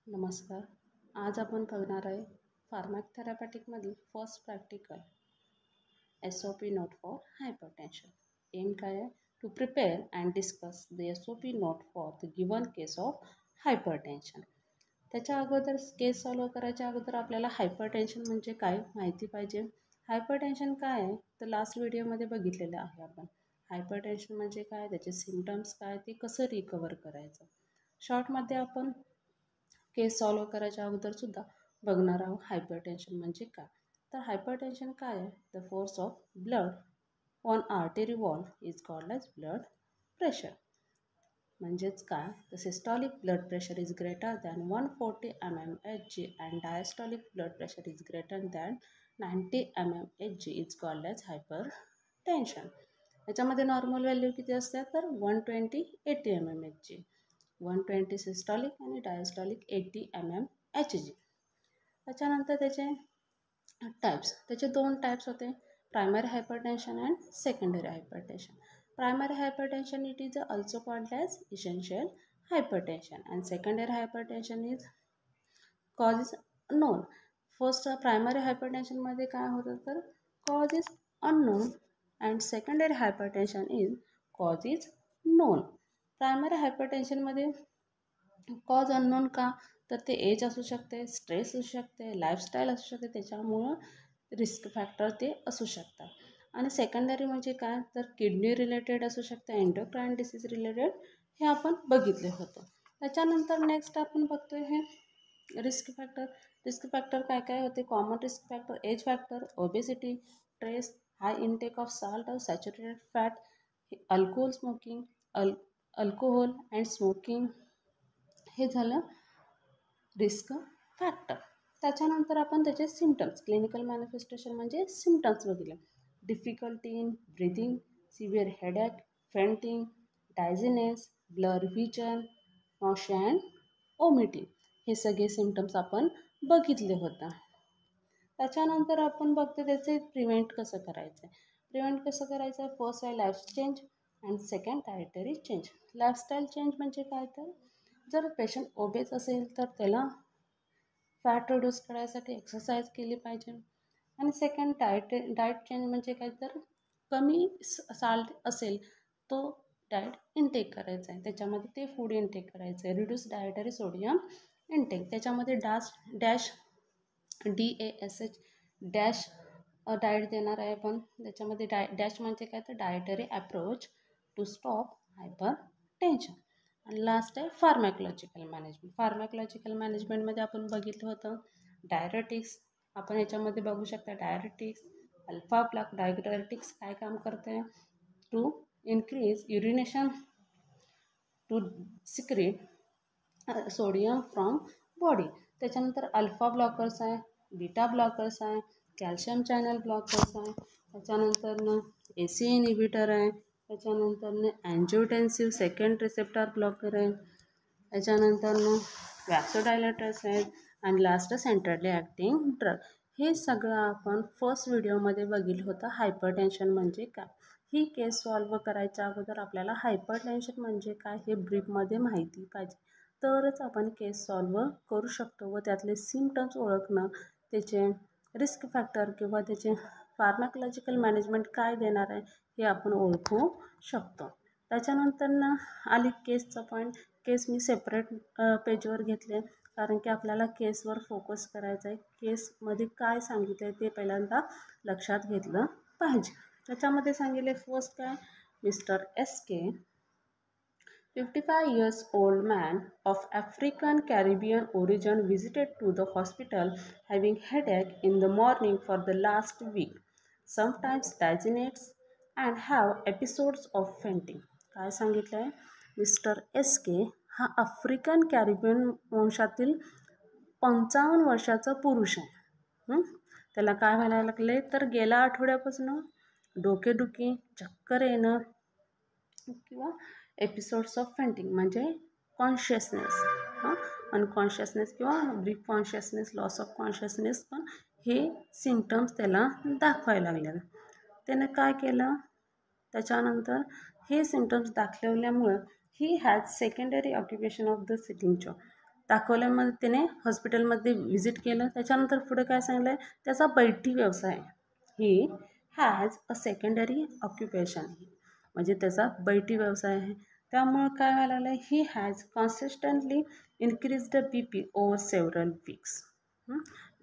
नमस्कार. आज आपण बघणार आहे फार्माथेरॅपॅटिकमधील first practical SOP note for hypertension. Aim काय आहे? To prepare and discuss the SOP note for the given case of hypertension. त्याच्या अगोदर केस सॉल्व्ह करायच्या अगोदर आपल्याला हायपरटेन्शन म्हणजे काय माहिती पाहिजे. हायपरटेन्शन काय आहे तर लास्ट व्हिडिओमध्ये बघितलेलं आहे आपण. हायपरटेन्शन म्हणजे काय, त्याचे सिम्पटम्स काय, ते कसं रिकवर करायचं. शॉर्टमध्ये आपण केस सॉल्व्ह करायच्या अगोदरसुद्धा बघणार आहोत हायपरटेन्शन म्हणजे काय. तर हायपरटेन्शन काय आहे? The force of blood on artery wall is called as blood pressure. म्हणजेच काय, the systolic blood pressure is greater than 140 mmHg and diastolic blood pressure is greater than 90 mmHg is called as hypertension. याच्यामध्ये normal value किती असते तर 120-80 mmHg. 120 systolic आणि diastolic 80 mmHg. त्याच्यानंतर त्याचे types, त्याचे दोन टाईप्स होते, primary hypertension and secondary hypertension. Primary hypertension it is also called as essential hypertension and secondary hypertension is cause is known. First primary हायपरटेन्शनमध्ये काय होतं तर cause is unknown and secondary hypertension is cause is known. Primary हायपरटेन्शनमध्ये cause unknown का तर ते age असू शकते, स्ट्रेस असू शकते, लाईफस्टाईल असू शकते, त्याच्यामुळं रिस्क फॅक्टर ते असू शकतात. आणि सेकंडरी म्हणजे काय तर किडनी रिलेटेड असू शकते, एंडोक्राइन डिसीज रिलेटेड, हे आपण बघितले होतं. त्याच्यानंतर नेक्स्ट आपण बघतोय हे रिस्क फॅक्टर. रिस्क फॅक्टर काय काय होते? Common risk factor, age factor, obesity, stress, high intake of salt और saturated fat, alcohol smoking, alcohol and smoking, हे झालं रिस्क फॅक्टर. त्याच्यानंतर आपण त्याचे सिम्पटम्स, क्लिनिकल मॅनिफेस्टेशन म्हणजे सिम्पटम्स बघितले. Difficulty in breathing, severe headache, fainting, dizziness, blur vision, nausea and vomiting, हे सगळे सिम्पटम्स आपण बघितले होतं. त्याच्यानंतर आपण बघतो त्याचे प्रिव्हेंट कसं करायचं. प्रिव्हेंट कसं करायचं? फर्स्ट आहे life change and second dietary change. Lifestyle change म्हणजे काय तर जर पेशंट ओबेस असेल तर त्याला फॅट रिड्यूस करायसाठी एक्सरसाइज केली पाहिजे. आणि सेकंड डाएट चेंज म्हणजे काय तर कमी साल्ट असेल तो डाएट इनटेक करायचा आहे, त्याच्यामध्ये ते फूड इनटेक करायचं आहे. रिड्यूस डायटरी सोडियम इनटेक, त्याच्यामध्ये डॅश DASH डॅश डाएट देणार आहे आपण. त्याच्यामध्ये डॅश म्हणजे काय तर dietary approach to stop hypertension. आणि लास्ट आहे फार्मॅकोलॉजिकल मॅनेजमेंट. फार्मॅकोलॉजिकल मॅनेजमेंटमध्ये आपण बघितलं होतं डायरेटिक्स. आपण याच्यामध्ये बघू शकता डायरेटिक्स, अल्फा ब्लॉक डायरेटिक्स काय काम करते to increase urination to secrete sodium from body. त्याच्यानंतर अल्फा ब्लॉकर्स आहे, बीटा ब्लॉकर्स आहे, कॅल्शियम चॅनल ब्लॉकर्स आहे, त्याच्यानंतर AC इनहिबिटर आहे, त्याच्यानंतर अँजिओटेन्सिव्ह सेकंड रिसेप्टर ब्लॉकर आहे, त्याच्यानंतर वॅक्सोडायलेटर्स आहेत, आणि लास्ट सेंट्रली ॲक्टिंग ड्रग. हे सगळं आपण फर्स्ट व्हिडिओमध्ये बघितलं होतं हायपरटेन्शन म्हणजे काय. ही केस सॉल्व्ह करायच्या अगोदर आपल्याला हायपरटेन्शन म्हणजे काय हे ब्रीफमध्ये माहिती पाहिजे, तरच आपण केस सॉल्व्ह करू शकतो व त्यातले सिम्पटम्स ओळखणं, त्याचे रिस्क फॅक्टर किंवा त्याचे फार्मॅकोलॉजिकल मॅनेजमेंट काय देणार आहे हे आपण ओळखू शकतो. त्याच्यानंतर आली केसचा पॉईंट. केस मी सेपरेट पेजवर घेतले कारण की आपल्याला केसवर फोकस करायचा आहे. केसमध्ये काय सांगितलं आहे ते पहिल्यांदा लक्षात घेतलं पाहिजे. त्याच्यामध्ये सांगितले फर्स्ट काय, mister SK 55 years old man of African Caribbean origin visited to the hospital having headache in the morning for the last week, sometimes dizziness and have episodes of fainting. काय सांगितलं आहे? मिस्टर SK हा African Caribbean वंशातील 55 वर्षाचा पुरुष आहे. त्याला काय व्हायला लागले तर गेल्या आठवड्यापासून डोकेदुखी, चक्कर येणं किंवा एपिसोड्स ऑफ फेंटिंग म्हणजे कॉन्शियसनेस, अनकॉन्शियसनेस किंवा brief consciousness, loss of consciousness, पण हे सिम्पटम्स त्याला दाखवायला लागले. त्याने काय केलं त्याच्यानंतर हे सिम्पटम्स दाखवल्यामुळं he has secondary occupation of the sitting job. दाखवल्यामध्ये त्याने हॉस्पिटलमध्ये व्हिजिट केलं. त्याच्यानंतर पुढे काय सांगितलं आहे, त्याचा बैठी व्यवसाय. He has a secondary occupation, म्हणजे त्याचा बैठी व्यवसाय आहे. त्यामुळं काय व्हायला लागलं आहे, he has consistently increase the BP over several weeks.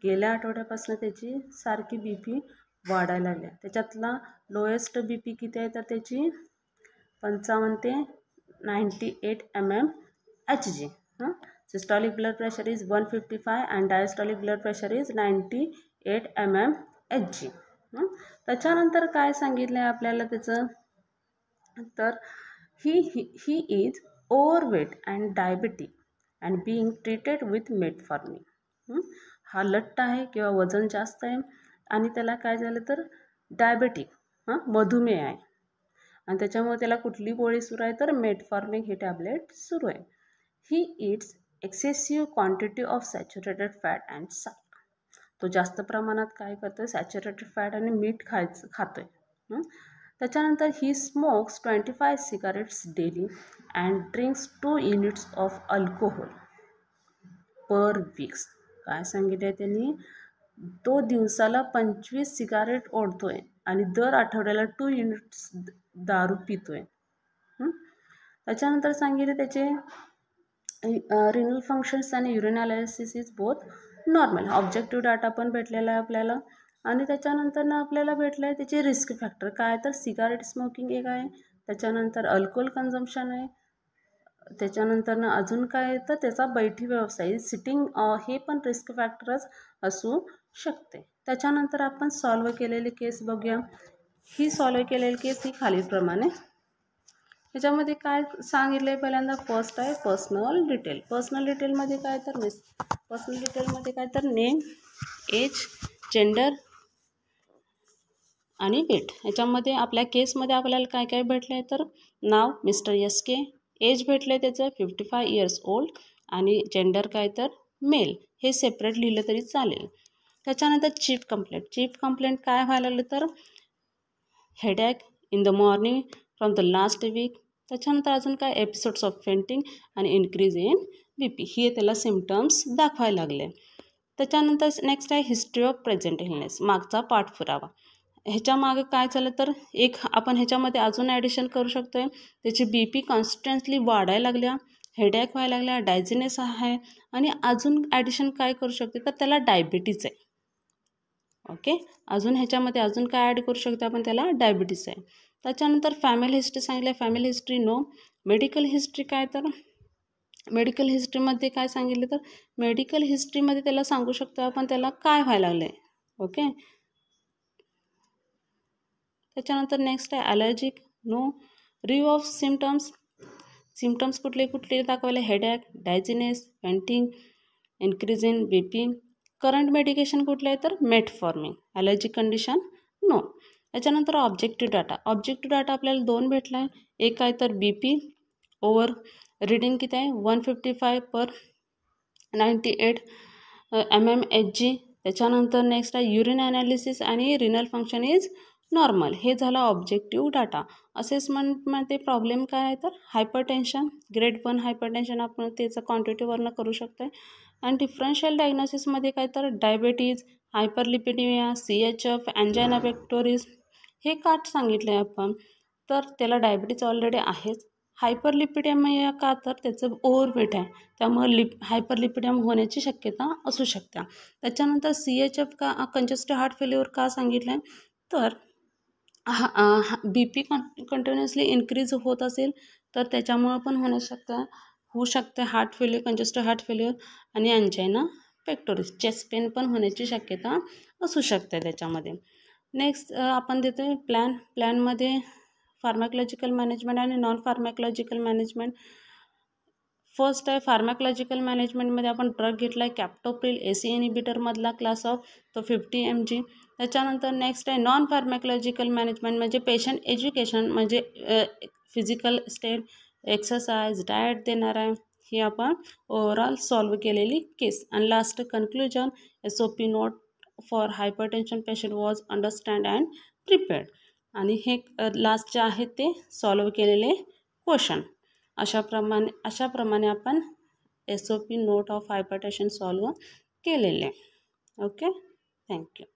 गेल्या आठवड्यापासून त्याची सारखी BP वाढायला लागली. त्याच्यातला लोएस्ट BP किती आहे, तर त्याची 55 ते 98 mmHg. Systolic blood pressure is 155 and diastolic blood pressure is 98 mmHg. त्याच्यानंतर काय सांगितलं आहे आपल्याला त्याचं, तर he is overweight and diabetic and being treated with metformin. हा लठ्ठ आहे किंवा वजन जास्त आहे आणि त्याला काय झालं तर डायबेटिक मधुमेह आहे आणि त्याच्यामुळे त्याला कुठली गोळी सुरू आहे तर मेटफॉर्मिन हे टॅबलेट सुरू आहे. He it's excessive quantity of saturated fat and salt. तो जास्त प्रमाणात काय करतोय, सॅच्युरेटेड फॅट आणि मीठ खातोय. त्याच्यानंतर he smokes 25 cigarettes daily and drinks 2 units of alcohol per weeks. काय सांगितलं आहे त्यांनी, तो दिवसाला 25 सिगारेट ओढतोय आणि दर आठवड्याला 2 units दारू पितोय. त्याच्यानंतर सांगितले त्याचे रिनल फंक्शन्स आणि urinalysis is both normal. Objective data पण भेटलेला आहे आपल्याला. आणि त्याच्यानंतर आपल्याला भेटलं आहे त्याचे रिस्क फॅक्टर काय, तर सिगारेट स्मोकिंग एक आहे, त्याच्यानंतर अल्कोहोल कन्झम्पशन आहे, त्याच्यानंतर अजून काय आहे तर त्याचा बैठी व्यवसाय सिटिंग, हे पण रिस्क फॅक्टरच असू शकते. त्याच्यानंतर आपण सॉल्व केलेली केस बघूया. ही सॉल्व केलेली केस ही खालीलप्रमाणे. त्याच्यामध्ये काय सांगितलं आहे, पहिल्यांदा फर्स्ट आहे पर्सनल डिटेल. पर्सनल डिटेलमध्ये काय तर पर्सनल डिटेलमध्ये काय तर नेम, एज, जेंडर आणि वेट. याच्यामध्ये आपल्या केसमध्ये आपल्याला काय काय भेटलं आहे तर नाव मिस्टर SK, एज भेटलं आहे त्याचं 55 years ओल्ड आणि जेंडर काय तर मेल. हे सेपरेट लिहिलं तरी चालेल. त्याच्यानंतर चीफ कंप्लेंट काय व्हायला लागलं तर headache in the morning from the last week. त्याच्यानंतर अजून काय एपिसोड्स ऑफ फेंटिंग आणि इन्क्रीज इन BP, हे त्याला सिम्टम्स दाखवायला लागले. त्याच्यानंतर नेक्स्ट आहे हिस्ट्री ऑफ प्रेझेंट इलनेस, मागचा पाठपुरावा. ह्याच्या मागं काय झालं तर एक आपण ह्याच्यामध्ये अजून ॲडिशन करू शकतो आहे, त्याची BP कॉन्स्टंटली वाढायला लागल्या, हेडॅक व्हायला लागल्या, डायझिनेस आहे आणि अजून ॲडिशन काय करू शकते तर त्याला डायबिटीज आहे. ओके, अजून ह्याच्यामध्ये अजून काय ॲड करू शकतो आपण, त्याला डायबिटीज आहे. त्याच्यानंतर फॅमिली हिस्ट्री सांगितलं, family history no. Medical history काय तर मेडिकल हिस्ट्रीमध्ये काय सांगितलं तर मेडिकल हिस्ट्रीमध्ये त्याला सांगू शकतो आपण त्याला काय व्हायला लागलं आहे. ओके, त्याच्यानंतर नेक्स्ट आहे allergic no. Review of symptoms कुठले दाखवायला, headache, dizziness, fainting, increase in BP. Current medication कुठलं आहे तर मेटफॉर्मिन. Allergic condition no. त्याच्यानंतर ऑब्जेक्टिव्ह डाटा आपल्याला 2 भेटला आहे. एक आहे तर BP ओव्हर रीडिंग किती आहे 155/98 mmHg. त्याच्यानंतर नेक्स्ट आहे युरिन ॲनालिसिस आणि रिनल फंक्शन इज नॉर्मल. हे झालं ऑब्जेक्टिव्ह डाटा. असेसमेंटमध्ये प्रॉब्लेम काय आहे तर हायपरटेन्शन, ग्रेड 1 हायपरटेन्शन आपण त्याचं क्वांटिटीवरनं करू शकतो. आणि डिफरन्शियल डायग्नोसिसमध्ये काय तर डायबिटीज, हायपरलिपिडेमिया, CHF, अँजायना पेक्टोरिस. हे का सांगितलं आहे आपण तर त्याला डायबिटीज ऑलरेडी आहेच. हायपरलिपिडेमिया का तर त्याचं ओव्हरवेट आहे, त्यामुळे हायपरलिपिडेम होण्याची शक्यता असू शकते. त्याच्यानंतर CHF का कंजेस्टिव्ह हार्ट फेल्युअर का सांगितलं आहे तर BP कंटिन्युअसली इन्क्रीज होत असेल तर त्याच्यामुळं पण होऊ शकते हार्ट फेल्युअर, कंजेस्टिव्ह हार्ट फेल्युअर आणि अँजायना पेक्टोरिस, चेस्ट पेन पण होण्याची शक्यता असू शकते त्याच्यामध्ये. नेक्स्ट आपण देतो प्लॅनमध्ये फार्माकोलॉजिकल मॅनेजमेंट आणि नॉन फार्माकोलॉजिकल मॅनेजमेंट. फर्स्ट आहे फार्माकोलॉजिकल मॅनेजमेंटमध्ये आपण ड्रग घेतला आहे कॅप्टोप्रिल, AC इनिबिटरमधला क्लास ऑफ तो 50 mg. त्याच्यानंतर नेक्स्ट आहे नॉन फार्माकोलॉजिकल मॅनेजमेंट म्हणजे पेशंट एज्युकेशन, म्हणजे फिजिकल स्टेट, एक्सरसाइज, डाएट देणार आहे. ही आपण ओव्हरऑल सॉल्व केलेली केस. आणि last conclusion SOP note for hypertension patient was understand and prepared. आणि हे लास्ट जे आहेत ते सॉल्व केलेले क्वेश्चन. अशाप्रमाणे आपण SOP note of hypertension solve केलेले. Okay, thank you.